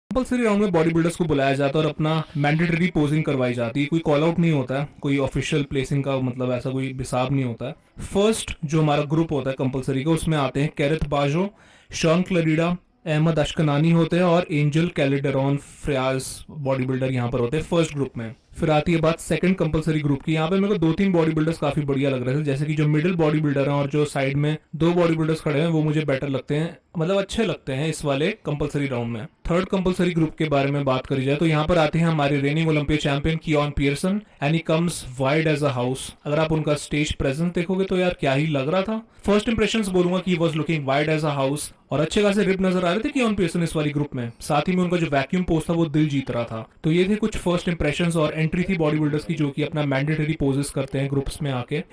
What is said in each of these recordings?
Compulsory round में body builders को बुलाया जाता है और अपना मैंडेटरी पोजिंग करवाई जाती है। कोई कॉल आउट नहीं होता है, कोई ऑफिशियल प्लेसिंग का मतलब ऐसा कोई हिसाब नहीं होता है। फर्स्ट जो हमारा ग्रुप होता है कंपल्सरी का, उसमें आते हैं कैरेथ बाजो, शॉन क्लरीडा, अहमद अशकनानी होते हैं और एंजल कैलिडेरॉन फ्रियाज बॉडी बिल्डर यहाँ पर होते हैं फर्स्ट ग्रुप में। फिर आती है बात सेकंड कंपल्सरी ग्रुप की। यहाँ पे मेरे को दो तीन बॉडी बिल्डर्स काफी बढ़िया लग रहे थे, जैसे कि जो मिडिल बॉडी बिल्डर हैं और जो साइड में दो बॉडी बिल्डर्स खड़े हैं वो मुझे बेटर लगते हैं, मतलब अच्छे लगते हैं इस वाले कंपल्सरी राउंड में। थर्ड कंपल्सरी ग्रुप के बारे में बात करी जाए तो यहाँ पर आते हैं हमारे reigning Olympia champion Keone Pearson and he comes wide as a house. अगर आप उनका स्टेज प्रेजेंस देखोगे तो यार क्या ही लग रहा था। फर्स्ट इंप्रेशंस बोलूंगा कि was looking wide as a house और अच्छे खासे रिप नजर आ रहे थे कियोन पियर्सन इस वाली ग्रुप में। साथ ही में उनका जो वैक्यूम पोस्ट था वो दिल जीत रहा था। तो ये थे कुछ फर्स्ट इंप्रेशंस और एंट्री थी बॉडी बिल्डर्स की जो कि अपना मैंडेटरी पोजेस करते हैं ग्रुप्स में आके।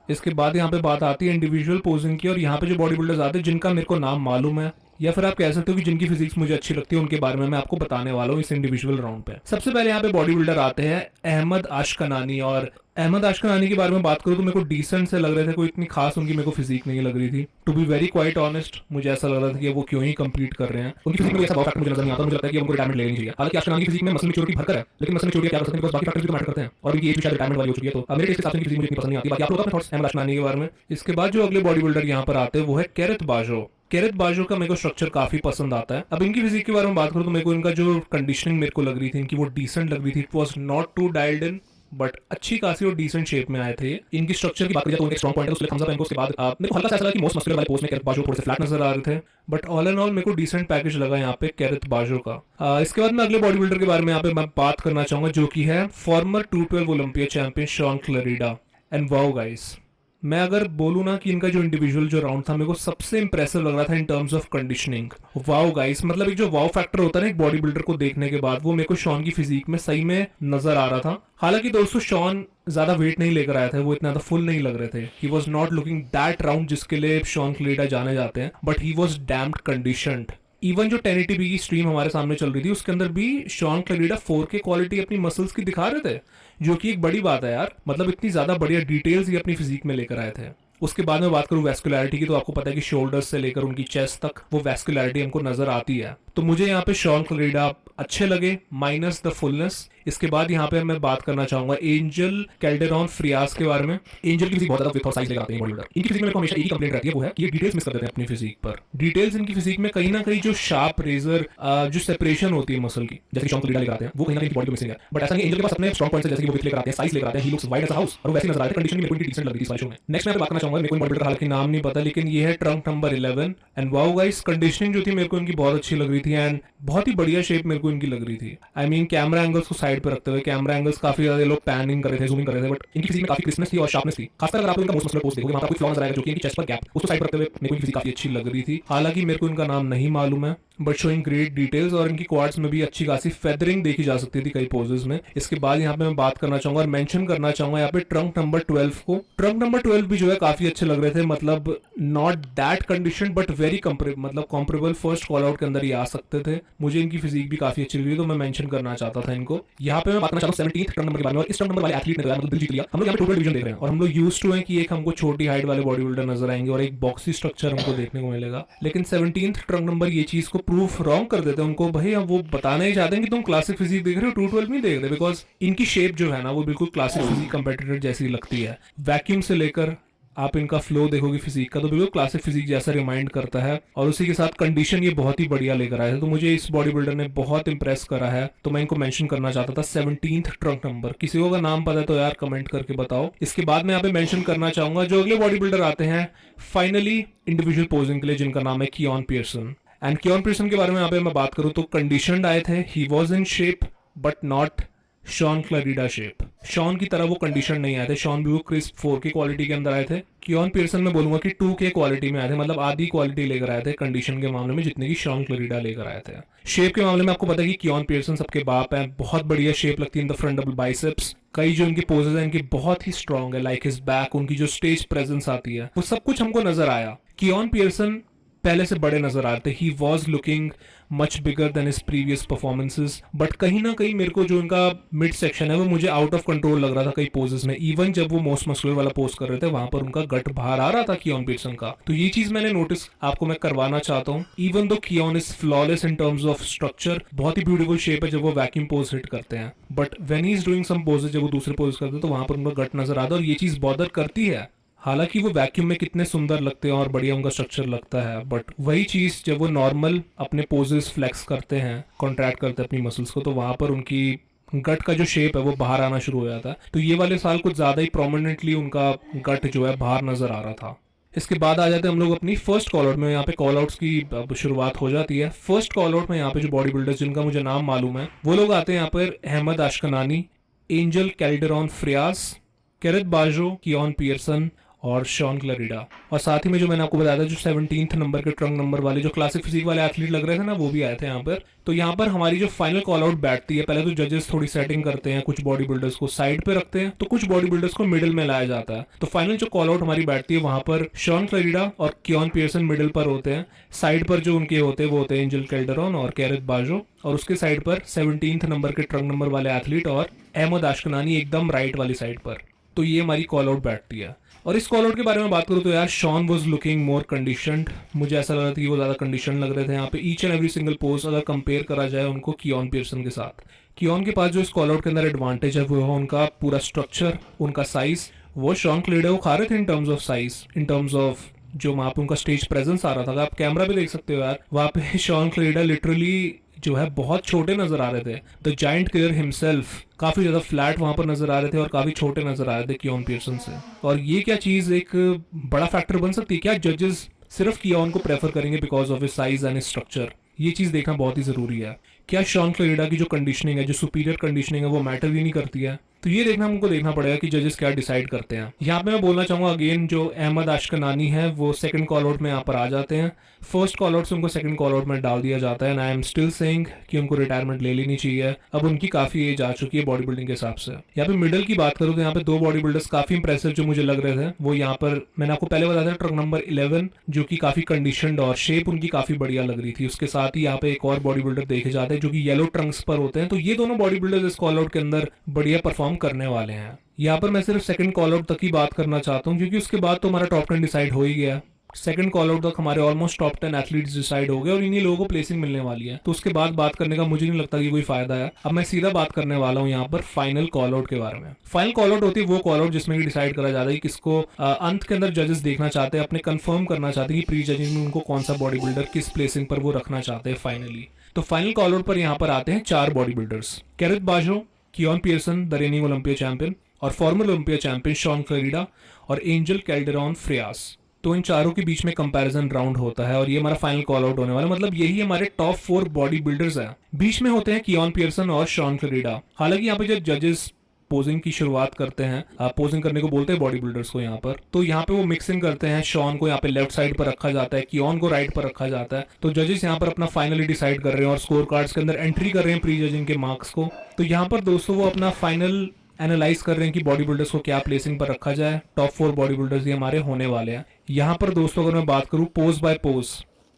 इसके बाद यहाँ पे बात आती है इंडिविजुअल पोजिंग की, और यहाँ पे जो बॉडी बिल्डर्स आते हैं जिनका मेरे को नाम मालूम है या फिर आप कह सकते हो कि जिनकी फिजिक्स मुझे अच्छी लगती है, उनके बारे में मैं आपको बताने वाला हूँ इस इंडिविजुअल राउंड पे। सबसे पहले यहाँ पे बॉडी बिल्डर आते हैं अहमद आशकनानी, और अहमद आशकनानी के बारे में बात करूँ तो मेरे को डिसेंट से लग रहे थे, कोई इतनी खास उनकी मेरे को फिजिक नहीं लग रही थी। To be very quite honest, मुझे ऐसा लग रहा था कि वो क्यों ही कंप्लीट कर रहे हैं। उनकी फिजिक में ऐसा बहुत फैक्टर मुझे नजर नहीं आता, मुझे लगता है कि उनको रिटायरमेंट लेनी चाहिए। हालांकि आशकनानी की फिजिक में मसल मैच्योरिटी भरकर है, लेकिन मसल मैच्योरिटी क्या कर सकते हैं, बाकी फैक्टर्स भी मैटर करते हैं और उनकी एज भी शायद रिटायरमेंट वाली हो चुकी है। तो मेरे हिसाब से फिजिक मुझे इतनी पसंद नहीं आती। बाकी आप लोग अपने थॉट्स अहमद आशकनानी के बारे में। इसके बाद जो अगले बॉडी बिल्डर यहाँ पर आते हैं वो है कैरेथ बाजो। कैरेथ बाजो का मेरे को स्ट्रक्चर काफी पसंद आता है। अब इनकी फिजिक के बारे में बात करूं तो मेरे को इनका जो कंडीशनिंग मेरे को लग रही थी इनकी, वो डिसेंट लग रही थी। It was not too dialed in but अच्छी खासी और डिसेंट शेप में आए थे। इनकी स्ट्रक्चर की बात करें तो उनके स्ट्रॉन्ग पॉइंट है, उसके थम्स अप इनको। उसके बाद मेरे को हल्का सा ऐसा लगा कि मोस्ट मस्कुलर वाले पोस्ट में कैरेथ बाजो थोड़े से फ्लैट नजर आ रहे थे, बट ऑल एंड ऑल मेरे को डिसेंट पैकेज लगा यहाँ पे कैरेथ बाजो का। इसके बाद मैं अगले बॉडी बिल्डर के बारे में यहाँ पे मैं बात करना चाहूंगा जो कि है former 212 Olympia champion Shawn Clarida. And wow guys, मैं अगर बोलूँ ना कि इनका जो इंडिविजुअल जो राउंड था मेरे को सबसे इंप्रेसिव लग रहा था in terms of conditioning. Wow guys, मतलब एक जो वाओ फैक्टर होता है ना एक बॉडी बिल्डर को देखने के बाद, वो मेरे को शॉन की फिजिक में सही में नजर आ रहा था। हालांकि दोस्तों शॉन ज्यादा वेट नहीं लेकर आया था, वो इतना फुल नहीं लग रहे थे। He was not looking that round जिसके लिए शॉन क्लेडा जाने जाते हैं, but he was damn conditioned. Even जो 1080p की स्ट्रीम हमारे सामने चल रही थी उसके अंदर भी शॉन क्लेडा 4K क्वालिटी अपनी मसल्स की दिखा रहे थे, जो कि एक बड़ी बात है यार। मतलब इतनी ज्यादा बढ़िया डिटेल्स ये अपनी फिजिक में लेकर आए थे। उसके बाद में बात करूं वेस्कुलरिटी की, तो आपको पता है कि शोल्डर्स से लेकर उनकी चेस्ट तक वो वेस्कुलरिटी हमको नजर आती है। तो मुझे यहाँ पे शॉन क्लेडा अच्छे लगे माइनस द फुलनेस। इसके बाद यहाँ पे मैं बात करना चाहूंगा एंजल कैल्डेरॉन फ्रियाज के बारे में। एंजल की फिजिक बहुत ज्यादा विथ और साइज लेकर आते हैं बॉडी बिल्डर। इनकी फिजिक में हमेशा एक ही कंप्लेंट रहती है, वो है कि ये डिटेल्स मिस कर देते हैं अपनी फिजिक पर। डिटेल्स इनकी फिजिक में कहीं ना कहीं जो शार्प रेजर जो सेपरेशन होती है मसल की, जैसे शॉन क्लेडा लेकर आते हैं, वो कहीं ना कहीं बॉडी में मिसिंग है। बट ऐसा नहीं, एंजल के पास अपने स्ट्रॉन्ग पॉइंट्स है, जैसे कि वो विथ लेकर आते हैं, साइज लेकर आते हैं, he looks wide as a house, और वो वैसे नजर आ रहा है। कंडीशन मेरे को इनकी डिसेंट लग रही थी इस शो में। नेक्स्ट मैं बात करना चाहूंगा, मेरे को बॉडी बिल्डर हालांकि नाम नहीं पता, लेकिन ये है trunk number 11। And wow guys, conditioning जो थी मेरे को इनकी बहुत अच्छी लग रही थी एंड बहुत ही बढ़िया शेप मेरे को इनकी लग रही थी। आई मीन कैमरा एंगल्स को साइड पे रखते हुए, कैमरा एंगल्स काफी ज्यादा लोग पैनिंग कर रहे थे, जूमिंग कर रहे थे, बट इनकी फिजिक में काफी क्रिस्पनेस थी और शार्पनेस थी। खासकर अगर आप इनका मोस्ट मस्कुलर पोस्ट देखोगे, वहां पर कोई फ्लॉ नजर आएगा जो कि इनकी चेस्ट पर गैप, उसको साइड पर रखते हुए मेरे को इनकी फिजिक काफी अच्छी लग रही थी। हालांकि मेरे को इनका नाम नहीं मालूम है, बट शोइंग ग्रेट डिटेल्स, और इनकी क्वाड्स में भी अच्छी खासी फेदरिंग देखी जा सकती थी कई पोजेस में। इसके बाद यहाँ पे मैं बात करना चाहूंगा और मेंशन करना चाहूंगा यहाँ पे ट्रंक नंबर 12 को। ट्रंक नंबर 12 भी जो है काफी अच्छे लग रहे थे, मतलब not that condition but very comparable first call out के अंदर ये आ सकते थे। मुझे इनकी फिजिक भी काफी अच्छी लगी, तो मैं मेंशन करना चाहता था इनको। यहाँ पे मैं बात करना चाहता हूँ 17th ट्रंक नंबर के बारे में, और इस ट्रंक नंबर वाले एथलीट ने मतलब दिल जीत लिया। हम लोग यहाँ पे टोटल डिवीजन देख रहे हैं और हम लोग यूज्ड टू हैं कि एक हमको छोटी हाइट वाले बॉडी बिल्डर नजर आएंगे और एक बॉक्सी स्ट्रक्चर हमको देखने को मिलेगा। लेकिन 17th ट्रंक नंबर ये चीज को प्रूफ रॉन्ग कर देते हैं उनको। भाई अब वो बताना ही चाहते हैं कि तुम क्लासिक फिजिक देख रहे हो, 212 नहीं देख रहे, बिकॉज इनकी शेप जो है ना वो बिल्कुल क्लासिक फिजिक कंपेटिटर जैसी लगती है। वैक्यूम से लेकर आप इनका फ्लो देखोगे फिजिक का तो बिल्कुल क्लासिक फिजिक जैसा रिमाइंड करता है, और उसी के साथ कंडीशन ये बहुत ही बढ़िया लेकर आए थे। तो मुझे इस बॉडी बिल्डर ने बहुत इंप्रेस करा है, तो मैं इनको मेंशन करना चाहता था 17th ट्रंक नंबर। किसी को अगर नाम पता है तो यार कमेंट करके बताओ। इसके बाद मैं यहाँ पे मेंशन करना चाहूंगा जो अगले बॉडी बिल्डर आते हैं फाइनली इंडिविजुअल पोजिंग के लिए, जिनका नाम है कियोन पियर्सन। एंड कियोन पियर्सन के बारे में यहाँ पे मैं बात करूं तो कंडीशनड आए थे, he was in shape but not Shawn Clarida shape. Shawn की तरह वो कंडीशन नहीं आए थे, शॉन भी वो क्रिस्प 4K क्वालिटी के अंदर आए थे। कियोन पियर्सन में बोलूंगा कि 2K क्वालिटी में आए थे, मतलब आधी क्वालिटी लेकर आए थे कंडीशन के मामले में जितने की शॉन क्लरीडा लेकर आए थे। शेप के मामले में आपको पता है कि कियोन पियर्सन सबके बाप है, बहुत बढ़िया शेप लगती है in the front double biceps. कई जो इनकी पोजेस हैं इनकी बहुत ही स्ट्रॉन्ग है, लाइक हिज बैक, उनकी जो स्टेज प्रेजेंस आती है वो सब कुछ हमको नजर आया। कियोन पियर्सन पहले से बड़े नजर आते, he was looking much bigger than his previous performances, but कहीं ना कहीं मेरे को जो उनका मिड सेक्शन है वो मुझे आउट ऑफ कंट्रोल लग रहा था कई पोजेस में। इवन जब वो मोस्ट मस्कुलर वाला पोज कर रहे थे वहां पर उनका गट बाहर आ रहा था कियोन पीटरसन का। तो ये चीज मैंने नोटिस आपको मैं करवाना चाहता हूँ। Even though कियोन is flawless in terms of structure, बहुत ही ब्यूटीफुल शेप है जब वो वैक्यूम पोज हिट करते हैं, but when he is doing some poses, जब वो दूसरे पोज करते हैं तो वहां पर उनका गट नजर आता है और ये चीज बॉदर करती है। हालांकि वो वैक्यूम में कितने सुंदर लगते हैं और बढ़िया उनका स्ट्रक्चर लगता है, बट वही चीज जब वो नॉर्मल अपने पोजेस फ्लेक्स करते हैं, कॉन्ट्रैक्ट करते हैं अपनी मसल्स को, तो वहां पर उनकी गट का जो शेप है वो बाहर आना शुरू हो जाता है। तो ये वाले साल कुछ ज्यादा ही प्रोमिनेंटली उनका गट जो है बाहर नजर आ रहा था। इसके बाद आ जाते हैं हम लोग अपनी फर्स्ट कॉल आउट में। यहाँ पे कॉल आउट्स की अब शुरुआत हो जाती है। फर्स्ट कॉल आउट में यहाँ पे जो बॉडी बिल्डर्स जिनका मुझे नाम मालूम है वो लोग आते हैं यहाँ पर अहमद आशकनानी, एंजल कैल्डेरॉन फ्रियास, केरेथ बाजो, कियोन पियर्सन और शॉन क्लैरिडा। और साथ ही में जो मैंने आपको बताया था जो 17th नंबर के ट्रंक नंबर वाले जो क्लासिक फिजिक वाले एथलीट लग रहे थे ना, वो भी आए थे यहाँ पर। तो यहाँ पर हमारी जो फाइनल कॉल आउट बैठती है, पहले तो जजेस थोड़ी सेटिंग करते हैं, कुछ बॉडी बिल्डर्स को साइड पे रखते हैं तो कुछ बॉडी बिल्डर्स को मिडिल में लाया जाता है। तो फाइनल जो कॉल आउट हमारी बैठती है वहां पर शॉन क्लैरिडा और कियोन पियर्सन मिडिल पर होते हैं, साइड पर जो उनके होते हैं वो होते हैं एंजल कैल्डेरॉन और केरेथ बाजो, और उसके साइड पर 17th नंबर के ट्रंक नंबर वाले एथलीट और अहमद आशकनानी एकदम राइट वाली साइड पर। तो ये हमारी कॉल आउट बैठती है। और इस कॉल आउट के बारे में बात करूँ तो यार Shaun was looking more conditioned, मुझे ऐसा लग रहा था कि वो ज़्यादा कंडीशन लग रहे थे यहाँ पे each and every single pose अगर कंपेयर करा जाए उनको कियोन पियर्सन के साथ। कियोन के पास जो इस कॉल आउट के अंदर एडवांटेज है वो है उनका पूरा स्ट्रक्चर, उनका साइज। वो शॉन क्लैरिडा को खा रहे थे in terms of size, in terms of जो वहाँ पे उनका स्टेज प्रेजेंस आ रहा था। आप कैमरा भी देख सकते हो यार, वहाँ पे शॉन क्लैरिडा लिटरली जो है बहुत छोटे नजर आ रहे थे। द जायंट किलर हिमसेल्फ काफी ज्यादा फ्लैट वहां पर नजर आ रहे थे और काफी छोटे नजर आ रहे थे कियोन पियर्सन से। और ये क्या चीज एक बड़ा फैक्टर बन सकती है क्या? जजेस सिर्फ कियोन को प्रेफर करेंगे because of his size and structure? ये चीज देखना बहुत ही जरूरी है। क्या शॉन क्लैरिडा की जो कंडीशनिंग है, जो सुपीरियर कंडीशनिंग है, वो मैटर ही नहीं करती है? तो ये देखना हमको देखना पड़ेगा कि जजेस क्या डिसाइड करते हैं। यहाँ पे मैं बोलना चाहूंगा अगेन जो अहमद आशकनानी है वो सेकंड कॉल आउट में यहाँ पर आ जाते हैं। फर्स्ट कॉल आउट से उनको सेकंड कॉल आउट में डाल दिया जाता है and I am still saying कि उनको रिटायरमेंट ले लेनी चाहिए। अब उनकी काफी एज आ चुकी है बॉडी बिल्डिंग के हिसाब से। यहाँ पे मिडिल की बात करूँ तो यहाँ पे दो बॉडी बिल्डर्स काफी इंप्रेसिव जो मुझे लग रहे थे वो यहाँ पर मैंने आपको पहले बताया था, ट्रक नंबर 11 जो कि काफी कंडीशनड और शेप उनकी काफी बढ़िया लग रही थी। उसके साथ ही यहाँ पे एक और बॉडी बिल्डर देखे जाते हैं जो कि येलो ट्रंक्स पर होते हैं। तो ये दोनों बॉडी बिल्डर्स इस कॉल आउट के अंदर बढ़िया परफॉर्म करने वाले हैं। यहाँ पर मैं सिर्फ सेकंड कॉल आउट तक ही बात करना चाहता हूँ क्योंकि उसके बाद तो हमारा टॉप 10 डिसाइड हो ही गया। सेकंड कॉल आउट तक हमारे ऑलमोस्ट टॉप 10 एथलीट्स डिसाइड हो गए और इन्हीं लोगों को प्लेसिंग मिलने वाली है। तो उसके बाद बात करने का मुझे नहीं लगता कि कोई फायदा है। अब मैं सीधा बात करने वाला हूँ यहाँ पर फाइनल कॉल आउट के बारे में। फाइनल कॉल आउट होती है वो कॉल आउट जिसमें डिसाइड करा जाता है कि किसको अंत के अंदर जजेस देखना चाहते हैं, अपने कंफर्म करना चाहते हैं कि प्री जजिंग में उनको कौन सा बॉडी बिल्डर किस प्लेसिंग पर वो रखना चाहते हैं फाइनली। तो फाइनल कॉल आउट पर यहाँ पर आते हैं 4 बॉडी बिल्डर्स, केरेथ बाजो, Keone Pearson the reigning Olympia champion और former Olympia champion Shawn Clarida और एंजल कैल्डेरॉन फ्रियास। तो इन चारों के बीच में कंपैरिजन राउंड होता है और ये हमारा फाइनल कॉल आउट होने वाला है। मतलब यही हमारे टॉप 4 बॉडी बिल्डर्स हैं। बीच में होते हैं कियोन पियर्सन और शॉन क्लैरिडा। हालांकि यहाँ पे जब जजेस पोजिंग की शुरुआत करते हैं, पोजिंग करने को बोलते हैं बॉडी बिल्डर्स को यहाँ पर, तो यहाँ पे वो मिक्सिंग करते हैं। शॉन को यहाँ पे लेफ्ट साइड पर रखा जाता है, कियोन को राइट पर रखा जाता है। तो जजेस यहाँ पर अपना फाइनली डिसाइड कर रहे हैं और स्कोर कार्ड्स के अंदर एंट्री कर रहे हैं प्री जजिंग के मार्क्स को। तो यहाँ पर दोस्तों वो अपना फाइनल एनालाइज कर रहे हैं कि बॉडी बिल्डर्स को क्या प्लेसिंग पर रखा जाए। टॉप 4 बॉडी बिल्डर्स ये हमारे होने वाले हैं। यहाँ पर दोस्तों अगर मैं बात करूँ पोज बाय पोज,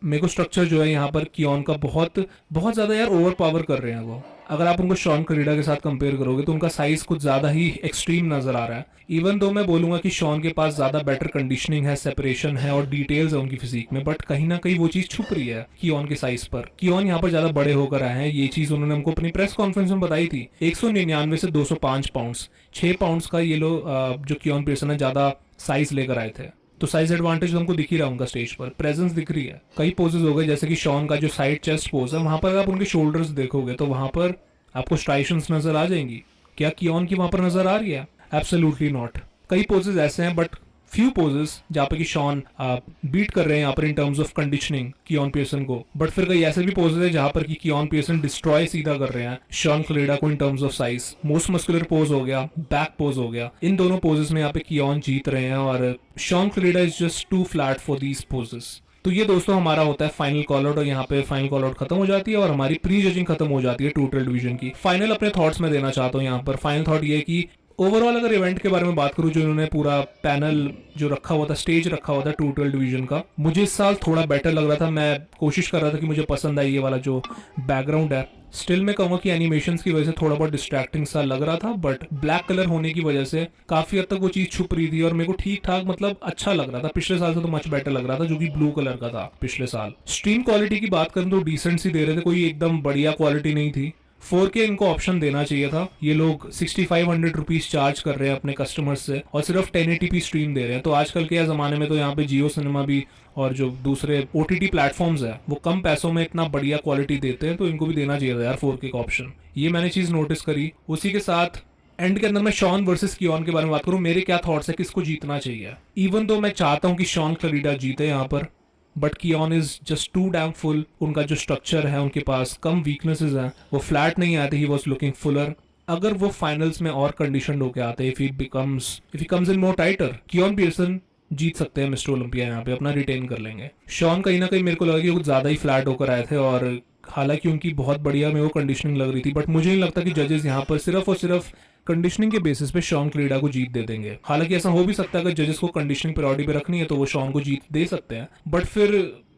मेरे को स्ट्रक्चर जो है यहाँ पर कियोन का बहुत बहुत ज्यादा यार ओवर पावर कर रहे हैं वो। अगर आप उनको शॉन क्लैरिडा के साथ कंपेयर करोगे तो उनका साइज कुछ ज्यादा ही एक्सट्रीम नजर आ रहा है। इवन दो मैं बोलूंगा कि शॉन के पास ज्यादा बेटर कंडीशनिंग है, सेपरेशन है और डिटेल्स है उनकी फिजिक में, बट कहीं ना कहीं वो चीज छुप रही है कियोन के साइज पर। कियोन यहाँ पर ज्यादा बड़े होकर आए हैं, ये चीज उन्होंने हमको अपनी प्रेस कॉन्फ्रेंस में बताई थी। 199 से 205 पाउंड्स, 6 पाउंड्स का ये लोग जो कियोन पियर्सन है ज्यादा साइज लेकर आए थे। तो साइज एडवांटेज हमको दिख ही रहा है उनका स्टेज पर, प्रेजेंस दिख रही है। कई पोजेस हो गए जैसे कि शॉन का जो साइड चेस्ट पोज है, वहां पर आप उनके शोल्डर्स देखोगे तो वहां पर आपको स्ट्राइशंस नजर आ जाएंगी। क्या कियोन की वहां पर नजर आ रही है? Absolutely not. कई पोजेस ऐसे हैं बट फ्यू पोजेस जहाँ पे कि शॉन बीट कर रहे हैं यहाँ पर in terms of conditioning कियोन Pearson को, बट फिर कई ऐसे भी पोजेस है जहाँ पर कि कियोन पियर्सन डिस्ट्रॉय सीधा कर रहे हैं शॉन क्लैरिडा को in terms of size. Most muscular pose हो गया, बैक पोज हो गया, इन दोनों पोजेस में यहाँ पे कियोन जीत रहे हैं और Shawn Clarida is just too flat for these poses. तो ये दोस्तों हमारा होता है फाइनल कॉल आउट और यहाँ पे फाइनल कॉल आउट खत्म हो जाती है और हमारी प्री जजिंग खत्म हो जाती है टोटल डिवीजन की। फाइनल अपने थॉट्स में देना चाहता हूँ यहाँ पर। फाइनल थॉट ये कि ओवरऑल अगर इवेंट के बारे में बात करूं, जो इन्होंने पूरा पैनल जो रखा हुआ था, स्टेज रखा हुआ था 212 डिवीजन का, मुझे इस साल थोड़ा बेटर लग रहा था। मैं कोशिश कर रहा था कि मुझे पसंद आई ये वाला जो बैकग्राउंड है। स्टिल मैं कहूँगा कि एनिमेशंस की वजह से थोड़ा बहुत डिस्ट्रैक्टिंग सा लग रहा था, बट ब्लैक कलर होने की वजह से काफी हद तक वो चीज छुप रही थी और मेरे को ठीक ठाक मतलब अच्छा लग रहा था। पिछले साल से तो मच बेटर लग रहा था, जो कि ब्लू कलर का था पिछले साल। स्ट्रीम क्वालिटी की बात करें तो डिसेंट सी दे रहे थे, कोई एकदम बढ़िया क्वालिटी नहीं थी। 4K इनको ऑप्शन देना चाहिए था। ये लोग 6500 रुपीज चार्ज कर रहे हैं अपने कस्टमर्स से और सिर्फ 1080p स्ट्रीम दे रहे हैं। तो आजकल के ज़माने में तो यहाँ पे जियो सिनेमा भी और जो दूसरे OTT प्लेटफॉर्म्स है वो कम पैसों में इतना बढ़िया क्वालिटी देते हैं, तो इनको भी देना चाहिए था यार 4K का ऑप्शन। ये मैंने चीज़ नोटिस करी। उसी के साथ एंड के अंदर मैं शॉन वर्सेस कियोन के बारे में बात करूँ, मेरे क्या थॉट्स है किसको जीतना चाहिए। इवन तो मैं चाहता हूँ कि शॉन क्लरीडा जीते यहाँ पर, but Keone is just too damn full. उनका जो स्ट्रक्चर है, उनके पास कम वीकनेसेस हैं, वो फ्लैट नहीं आते, ही वॉज लुकिंग फुलर। अगर वो फाइनल्स में और कंडीशन होके आते, if he comes in more tighter, Keone Pearson जीत सकते हैं मिस्टर ओलंपिया, यहाँ पे अपना रिटेन कर लेंगे। शॉन कहीं ना कहीं मेरे को लगा कि कुछ ज्यादा ही फ्लैट होकर आए थे, और हालांकि उनकी बहुत बढ़िया मेरे को कंडीशनिंग लग रही थी, बट मुझे नहीं लगता कि जजेस यहाँ पर सिर्फ और सिर्फ कंडीशनिंग के बेसिस पे शॉन क्लीडा को जीत दे देंगे। हालांकि ऐसा हो भी सकता है, अगर जजेस को कंडीशनिंग प्रायोरिटी पे रखनी है तो वो शॉन को जीत दे सकते हैं, बट फिर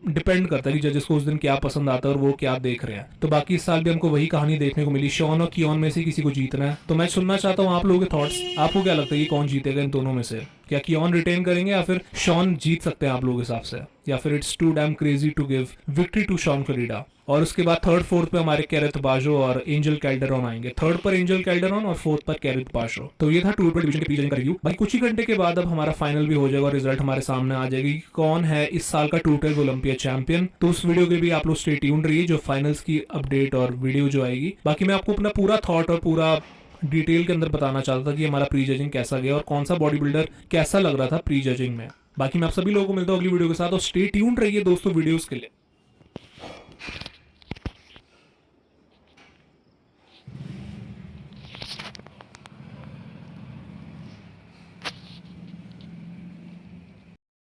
डिपेंड करता है कि जजेस को उस दिन क्या पसंद आता है और वो क्या देख रहे हैं। तो बाकी इस साल भी हमको वही कहानी देखने को मिली, शॉन और कियोन में से किसी को जीतना है। तो मैं सुनना चाहता हूँ आप लोगों के थॉट्स। आपको क्या लगता है कि कौन जीतेगा इन दोनों में से? क्या कियोन रिटेन करेंगे या फिर शॉन जीत सकते हैं आप लोगों के हिसाब से, या फिर it's too damn crazy to give victory to Shawn Clarida? और उसके बाद थर्ड फोर्थ पे हमारे कैरेथ बाजो और एंजल कैल्डेरॉन आएंगे। थर्ड पर एंजल कैल्डेरॉन और फोर्थ पर कैरेथ बाजो। तो ये था 212 डिवीजन के प्री जजिंग का रिव्यू। भाई कुछ ही घंटे के बाद अब हमारा फाइनल भी हो जाएगा और रिजल्ट हमारे सामने आ जाएगी कि कौन है इस साल का 212 ओलंपिया चैंपियन। तो उस वीडियो के भी आप लोग स्टे ट्यून्ड रहिए, जो फाइनल्स की अपडेट और वीडियो जो आएगी। बाकी मैं आपको अपना पूरा थॉट और पूरा डिटेल के अंदर बताना चाहता था कि हमारा प्री जजिंग कैसा गया और कौन सा बॉडी बिल्डर कैसा लग रहा था प्री जजिंग में। बाकी मैं आप सभी लोगों को मिलता हूँ अगली वीडियो के साथ, और स्टे ट्यून्ड रहिए दोस्तों वीडियोस के लिए।